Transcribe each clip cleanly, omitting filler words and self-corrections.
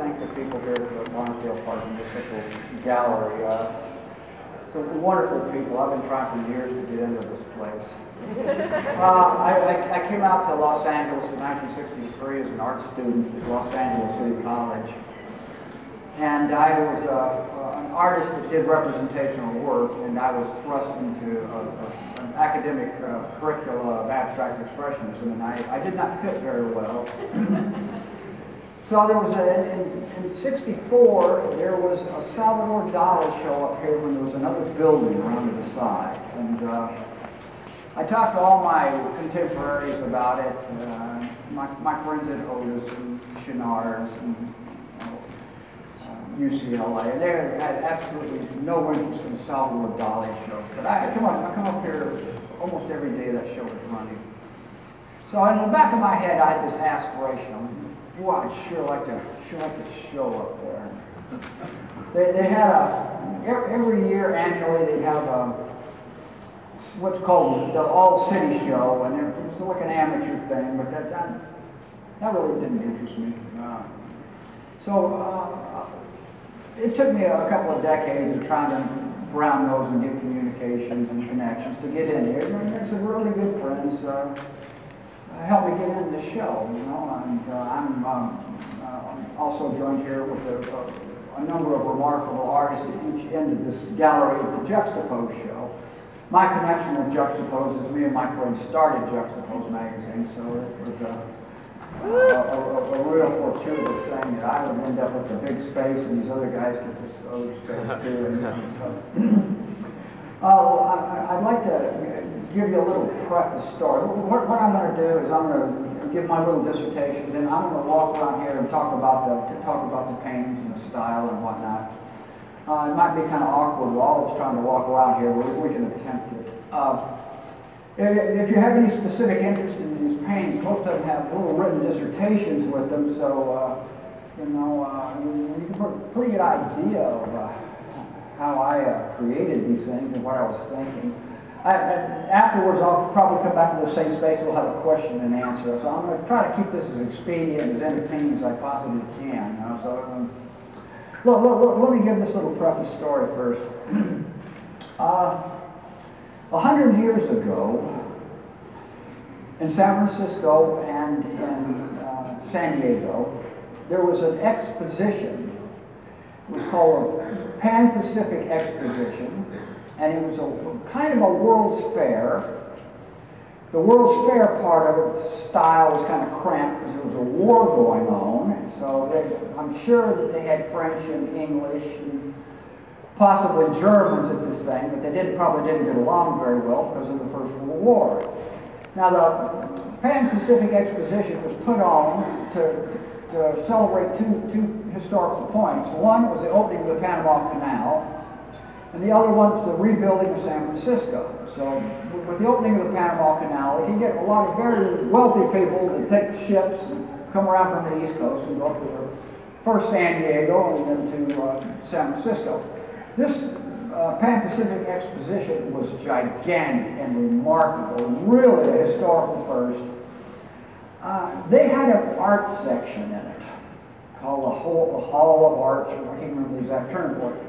thank the people here at the Barnsdale Park Municipal Gallery. So wonderful people. I've been trying for years to get into this place. I came out to Los Angeles in 1963 as an art student at Los Angeles City College. And I was an artist that did representational work, and I was thrust into an academic curricula of abstract expressionism, and I did not fit very well. So there was in '64, there was a Salvador Dali show up here when there was another building around to the side. And I talked to all my contemporaries about it, my friends at Otis and Chenard's and UCLA, and they had absolutely no interest in the Salvador Dali show. But I come up here almost every day that show is running. So in the back of my head, I had this aspiration. Boy, I'd sure like to show up there. They had every year annually they have what's called the All City Show, and it was like an amateur thing, but that really didn't interest me. It took me a couple of decades of trying to brown nose and get communications and connections to get in here. And some really good friends helped me get into the show, you know. And I'm also joined here with a number of remarkable artists at each end of this gallery at the Juxtapose show. My connection with Juxtapose is me and my friends started Juxtapose magazine, so it was a real fortuitous thing that I would end up with a big space and these other guys get this other space too. I'd like to give you a little preface story. What I'm going to do is I'm going to give my little dissertation, then I'm going to walk around here and talk about the paintings and the style and whatnot. It might be kind of awkward. We're always trying to walk around here, but we can attempt it. If you have any specific interest in these paintings, most of them have little written dissertations with them, so you get a pretty good idea of how I created these things and what I was thinking. Afterwards, I'll probably come back to the same space. We'll have a question and answer. So I'm going to try to keep this as expedient, as entertaining as I possibly can. Let me give this little preface story first. 100 years ago, in San Francisco and in San Diego, there was an exposition. It was called a Pan-Pacific Exposition, and it was a kind of a World's Fair. The World's Fair part of its style was kind of cramped because there was a war going on, so I'm sure that they had French and English and possibly Germans at this thing, but they probably didn't get along very well because of the First World War. Now, the Pan-Pacific Exposition was put on to celebrate two historical points. One was the opening of the Panama Canal, and the other one was the rebuilding of San Francisco. So, with the opening of the Panama Canal, you can get a lot of very wealthy people to take ships and come around from the East Coast and go up to first San Diego and then to San Francisco. This Pan-Pacific Exposition was gigantic and remarkable, really a historical first. They had an art section in it called the Hall of Arts, or I can't remember the exact term for it.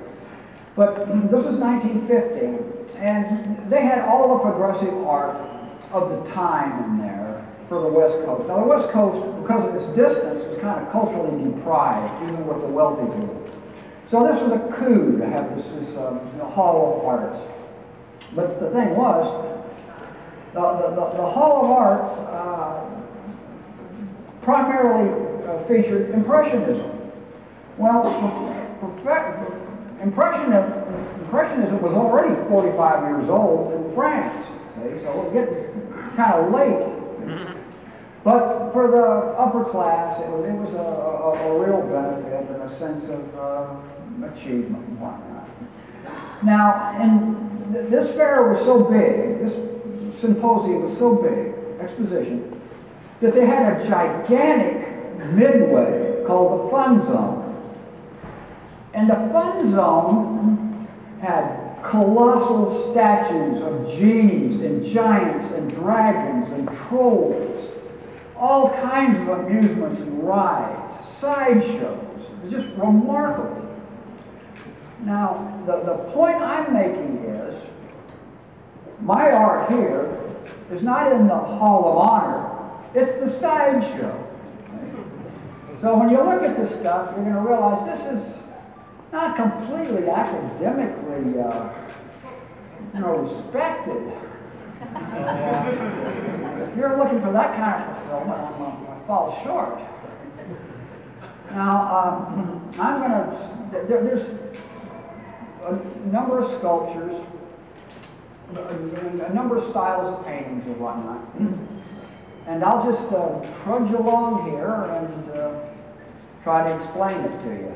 But this was 1950, and they had all the progressive art of the time in there for the West Coast. Now the West Coast, because of its distance, was kind of culturally deprived, even with the wealthy people. So this was a coup to have this Hall of Arts. But the thing was, the Hall of Arts primarily featured Impressionism. Well, Impressionism was already 45 years old in France, see? So we're getting kind of late. But for the upper class, it was a real benefit and a sense of achievement and whatnot. Now, and this fair was so big, this symposium was so big, exposition, that they had a gigantic midway called the Fun Zone. And the Fun Zone had colossal statues of genies and giants and dragons and trolls, all kinds of amusements and rides, sideshows. It's just remarkable. Now, the point I'm making is, my art here is not in the Hall of Honor, it's the sideshow. So when you look at this stuff, you're going to realize this is not completely academically, respected. If you're looking for that kind of fulfillment, I fall short. Now, I'm going to, there's a number of sculptures, a number of styles of paintings and whatnot. And I'll just trudge along here and try to explain it to you.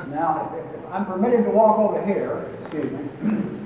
Now, if I'm permitted to walk over here, excuse me.